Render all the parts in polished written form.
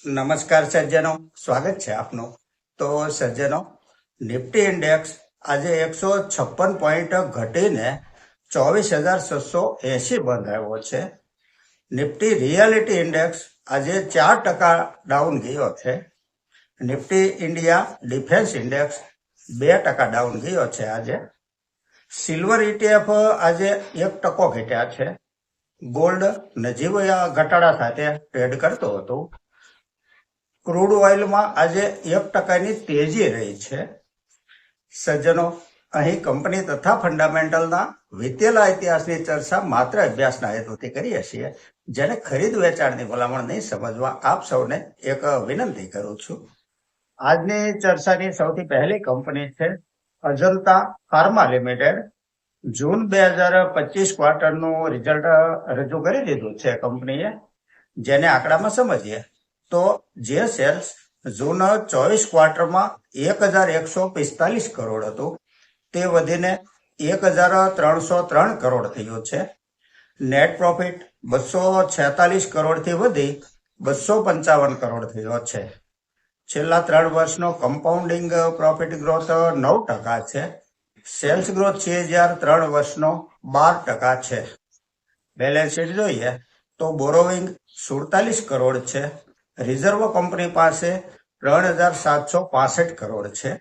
નમસ્કાર સજ્જનો, સ્વાગત છે આપનું. તો સજ્જનો, નિફ્ટી ઇન્ડેક્સ આજે 156 પોઈન્ટ ઘટીને 24,680 બંધ આવ્યો છે. નિફ્ટી રિયાલિટી ઇન્ડેક્સ આજે 4% ડાઉન ગયો છે. Nifty India defence index 2% down ગયો છે આજે. સિલ્વર ETF આજે 1% ઘટ્યા છે. ગોલ્ડ નજીવા ઘટાડા સાથે ટ્રેડ કરતો હતો. ક્રૂડ ઓઇલમાં આજે 1%ની તેજી રહી છે. સજ્જનો, અહીં કંપની તથા ફંડામેન્ટલના વિતેલા ઇતિહાસની ચર્ચા માત્ર અભ્યાસના હેતુથી કરીએ છીએ. જેને ખરીદ વેચાણની ભલામણ નહીં સમજવા આપ સૌને એક વિનંતી કરું છું. આજની ચર્ચાની સૌથી પહેલી કંપની છે અજંતા ફાર્મા લિમિટેડ. જૂન 2025 ક્વાર્ટરનું રિઝલ્ટ રજૂ કરી દીધું છે કંપનીએ. જેને આંકડામાં સમજીએ તો જે સેલ્સ જૂન 24 ક્વાર્ટરમાં 1,145 કરોડ હતું તે વધીને 1,303 કરોડ થયું છે. નેટ પ્રોફિટ 246 કરોડથી વધી 255 કરોડ થયો છે. છેલ્લા 3 વર્ષનો કમ્પાઉન્ડિંગ પ્રોફિટ ગ્રોથ 9% છે. સેલ્સ ગ્રોથ છે જ્યારે 3 વર્ષનો 12% છે. બેલેન્સ શીટ જોઈએ તો બોરોવિંગ 47 કરોડ છે. રિઝર્વ કંપની પાસે 3,765 કરોડ છે.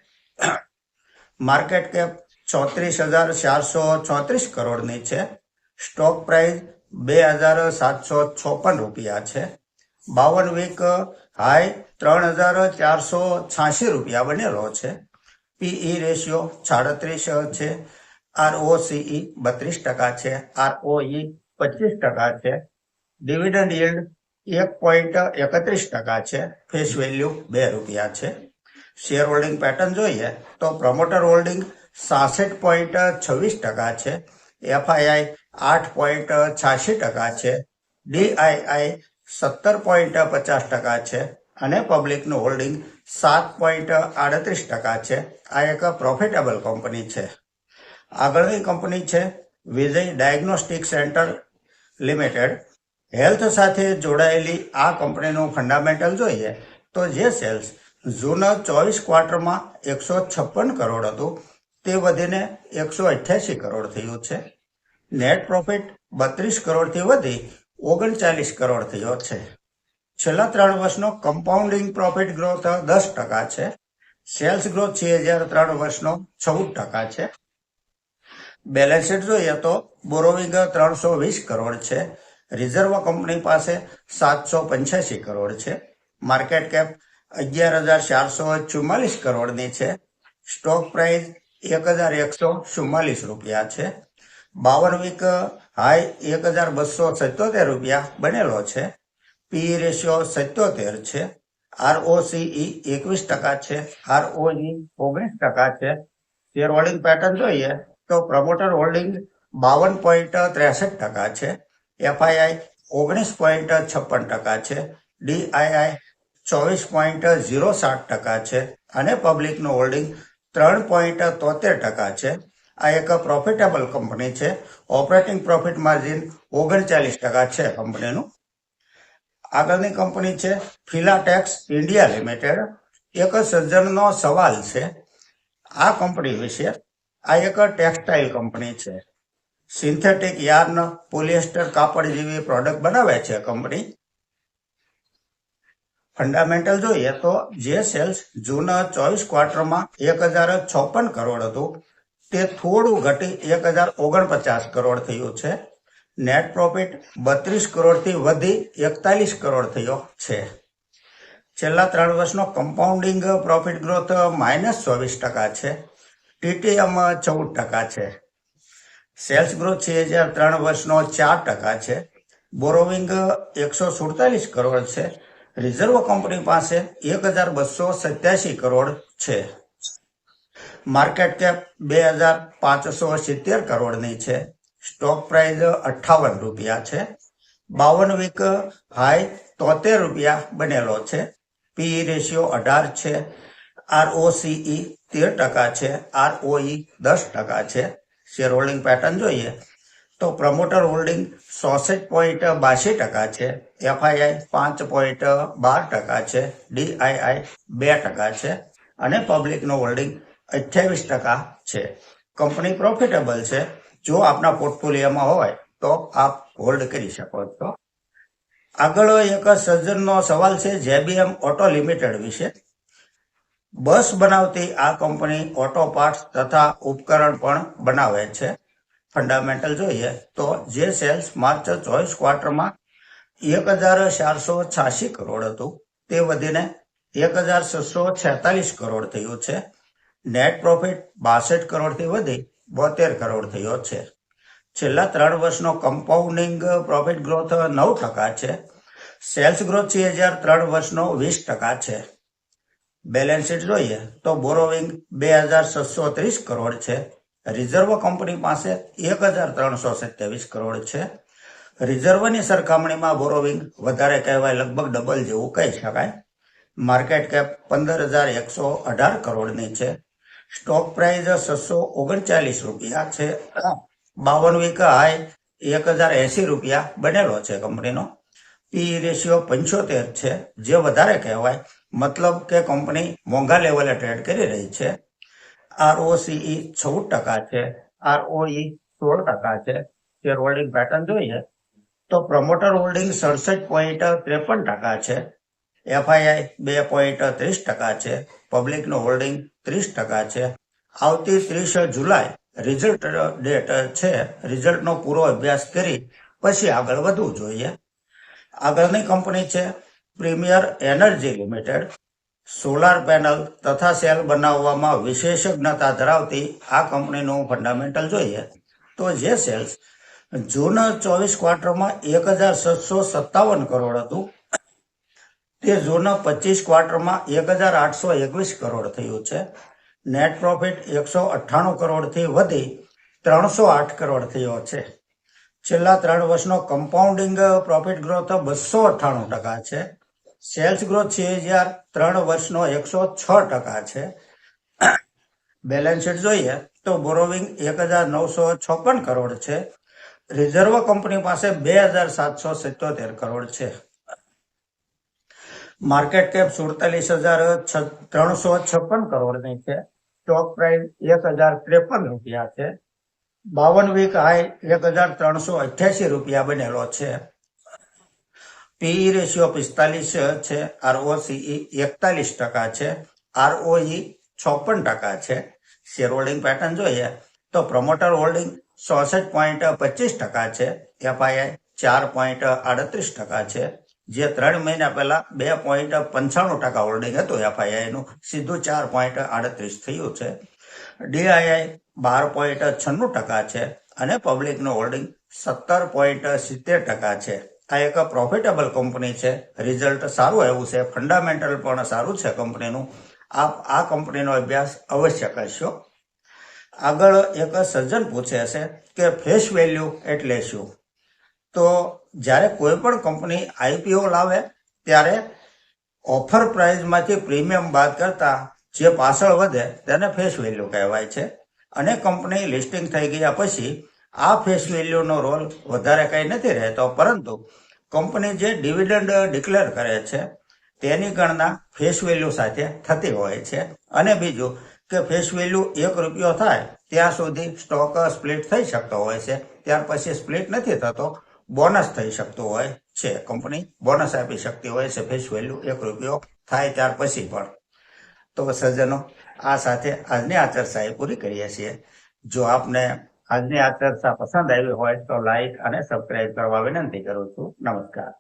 માર્કેટ કેપ 34,434 કરોડની છે. સ્ટોક પ્રાઇસ 2,756 રૂપિયા છે. 52 વીક હાઈ 3,486 રૂપિયા બનેલો છે. પીઈ રેશિયો 36 છે. ROCE 32% છે. ROE 25% છે. ડિવિડન્ડ yield 1.31% છે. ફેસ વેલ્યુ 2 રૂપિયા છે. શેર હોલ્ડિંગ પેટર્ન જોઈએ તો પ્રમોટર હોલ્ડિંગ 66.26% છે. FII 8.86% છે. DII 17.50% છે. અને પબ્લિકનું હોલ્ડિંગ 7.38% છે. આ એક પ્રોફિટેબલ કંપની છે. આગળની કંપની છે વિજય ડાયગ્નોસ્ટિક સેન્ટર લિમિટેડ. હેલ્થ સાથે જોડાયેલી આ કંપનીનું ફંડામેન્ટલ જોઈએ તો જે સેલ્સ જૂન 24 ક્વાર્ટરમાં 156 કરોડ હતું તે વધીને 188 કરોડ થયું છે. નેટ પ્રોફિટ 32 કરોડથી વધી 39 કરોડ થયો છે. છેલ્લા 3 વર્ષનો કમ્પાઉન્ડિંગ પ્રોફિટ ગ્રોથ 10% છે. સેલ્સ ગ્રોથ છે જ્યારે 3 વર્ષનો 14% છે. બેલેન્સ શીટ જોઈએ તો બોરોવિંગ 320 કરોડ છે. રિઝર્વ કંપની પાસે 785 કરોડ છે. માર્કેટ કેપ 11,444 કરોડની છે. સ્ટોક પ્રાઇસ 1,144 રૂપિયા છે. 52 વીક હાઈ 1,277 રૂપિયા બનેલો છે. પીઈ રેશિયો 77 છે. ROCE 21% છે. ROE 19% છે. શેર હોલ્ડિંગ પેટર્ન જોઈએ તો પ્રમોટર હોલ્ડિંગ 52.63% છે. FII 19.56% છે. DII 24.07% છે. અને પબ્લિકનું હોલ્ડિંગ 3.73% છે. આ એક પ્રોફિટેબલ કંપની છે. ઓપરેટિંગ પ્રોફિટ માર્જિન 39% છે કંપનીનું. આગળની કંપની છે ફિલાટેક્સ ઇન્ડિયા લિમિટેડ. એક સજ્જનનો સવાલ છે આ કંપની વિશે. આ એક ટેક્સટાઇલ કંપની છે. સિન્થેટિક યાર્ન પોલિએસ્ટર કાપડ જેવી પ્રોડક્ટ બનાવે છે કંપની. ફંડામેન્ટલ જોઈએ તો જે સેલ્સ જૂન 24 ક્વાર્ટરમાં 1,056 કરોડ હતું તે થોડું ઘટી 1,049 કરોડ થયું છે. નેટ પ્રોફિટ 32 કરોડથી વધી 41 કરોડ થયો છે. છેલ્લા 3 વર્ષનો કમ્પાઉન્ડિંગ પ્રોફિટ ગ્રોથ -24% છે. TTM 14% છે. સેલ્સ ગ્રોથ છે જ્યારે 3 વર્ષનો 4% છે. બોરોવિંગ 147 કરોડ છે. રિઝર્વ કંપની પાસે 1,287 કરોડ છે. માર્કેટ કેપ 2,570 કરોડની છે. સ્ટોક પ્રાઇસ 58 રૂપિયા છે. 52 વીક હાઈ 73 રૂપિયા બનેલો છે. પીઈ રેશિયો 18 છે. ROCE 13% છે. ROE 10% છે. શેર હોલ્ડિંગ પેટર્ન જોઈએ તો પ્રમોટર હોલ્ડિંગ 66.82% છે, FII 5.12% છે, DII 2% છે અને પબ્લિકનું હોલ્ડિંગ 28% છે. કંપની પ્રોફિટેબલ છે. જો આપના પોર્ટફોલિયોમાં હોય તો આપ હોલ્ડ કરી શકો છો. આગળ એક સજ્જનનો સવાલ છે JBM ઓટો લિમિટેડ વિશે. બસ બનાવતી આ કંપની ઓટો પાર્ટ્સ તથા ઉપકરણ પણ બનાવે છે. ફંડામેન્ટલ જોઈએ તો જે સેલ્સ માર્ચ 24 ક્વાર્ટરમાં 1,486 કરોડ હતું તે વધીને 1,646 કરોડ થયું છે. નેટ પ્રોફિટ 62 કરોડથી વધી 72 કરોડ થયો છે. છેલ્લા 3 વર્ષનો કમ્પાઉન્ડિંગ પ્રોફિટ ગ્રોથ 9% છે. સેલ્સ ગ્રોથ CAGR 3 વર્ષનો 20% છે. બેલેન્સ શીટ જોઈએ તો બોરોવિંગ 2,630 કરોડ છે. રિઝર્વ કંપની પાસે 1,327 કરોડ છે. રિઝર્વની સરખામણીમાં બોરોવિંગ વધારે કહેવાય, લગભગ ડબલ જેવું કહી શકાય. માર્કેટ કેપ 15,118 કરોડની છે. સ્ટોક પ્રાઇસ 639 રૂપિયા છે. 52 વીક હાઈ 1,080 રૂપિયા બનેલો છે કંપનીનો. પી રેશિયો 75 છે, જે વધારે કહેવાય, મતલબ કે કંપની મોંઘા લેવલે ટ્રેડ કરી રહી છે. ROCE 14% છે. ROE 16% છે. શેર હોલ્ડિંગ પેટર્ન જોઈએ તો પ્રમોટર હોલ્ડિંગ 67.53% છે. FII 2.30% છે. પબ્લિકનું હોલ્ડિંગ 30% છે. આવતી 30 જુલાઈ રિઝલ્ટ ડેટ છે. રિઝલ્ટનો પૂરો અભ્યાસ કરી પછી આગળ વધવું જોઈએ. આગળની કંપની છે premier energy limited. Solar panel તથા સેલ બનાવવામાં વિશેષજ્ઞતા ધરાવતી આ કંપનીનું ફંડામેન્ટલ જોઈએ તો જે સેલ્સ જૂન 24 ક્વાર્ટરમાં 1,757 કરોડ હતું તે જૂન 25 ક્વાર્ટરમાં 1,821 કરોડ થયું છે. નેટ પ્રોફિટ 198 કરોડથી વધી 308 કરોડ થયો છે. છેલ્લા 3 વર્ષનો કમ્પાઉન્ડિંગ પ્રોફિટ ગ્રોથ 298% છે. સેલ્સ ગ્રોથ CAGR 3 વર્ષનો 106% છે. બેલેન્સ શીટ જોઈએ તો બોરોવિંગ 1,956 કરોડ છે. રિઝર્વ કંપની પાસે 2,777 કરોડ છે. માર્કેટ કેપ 47,356 કરોડની છે. સ્ટોક પ્રાઇસ 1,053 રૂપિયા છે. 52 વીક હાઈ 1,388 રૂપિયા બનેલો છે. પીઈ રેશિયો 45 છે. ROCE 41% છે. ROE 56% છે. શેર હોલ્ડિંગ પેટર્ન જોઈએ તો પ્રમોટર હોલ્ડિંગ 66.25% છે. FII 4.38% છે. જે 3 મહિના પહેલા 2.95% હોલ્ડિંગ હતું FII નું, સીધું 4.38 થયું છે. DII 12.96% છે અને પબ્લિકનું હોલ્ડિંગ 17.70% છે. આ એક પ્રોફિટેબલ કંપની છે. રિઝલ્ટ સારું આવ્યું છે. ફંડામેન્ટલ પણ સારું છે કંપનીનું. આપ આ કંપનીનો અભ્યાસ અવશ્ય કરશો. આગળ એક સજ્જન પૂછે છે કે ફેસ વેલ્યુ એટલે શું? તો જ્યારે કોઈ પણ કંપની IPO લાવે ત્યારે ઓફર પ્રાઇસમાંથી પ્રીમિયમ બાદ કરતા જે પાછળ વધે તેને ફેસ વેલ્યુ કહેવાય છે. અને કંપની લિસ્ટિંગ થઈ ગયા પછી આ ફેસ વેલ્યુનો રોલ વધારે કંઈ નથી રહેતો, પરંતુ કંપની જે ડિવિડન્ડ ડિક્લેર કરે છે તેની ગણના ફેસ વેલ્યુ સાથે થતી હોય છે. અને બીજું કે ફેસ વેલ્યુ 1 રૂપિયો થાય ત્યાં સુધી સ્ટોક સ્પ્લિટ થઈ શકતો હોય છે. ત્યાર પછી સ્પ્લિટ નથી થતો, બોનસ થઈ શકતું હોય છે. કંપની બોનસ આપી શકતી હોય છે ફેસ વેલ્યુ 1 રૂપિયો થાય ત્યાર પછી પણ. તો સજ્જનો, આ સાથે આજની આ ચર્ચા એ પૂરી કરીએ છીએ. જો આપને આજની આ ચર્ચા પસંદ આવી હોય તો લાઈક અને સબસ્ક્રાઇબ કરવા વિનંતી કરું છું. નમસ્કાર.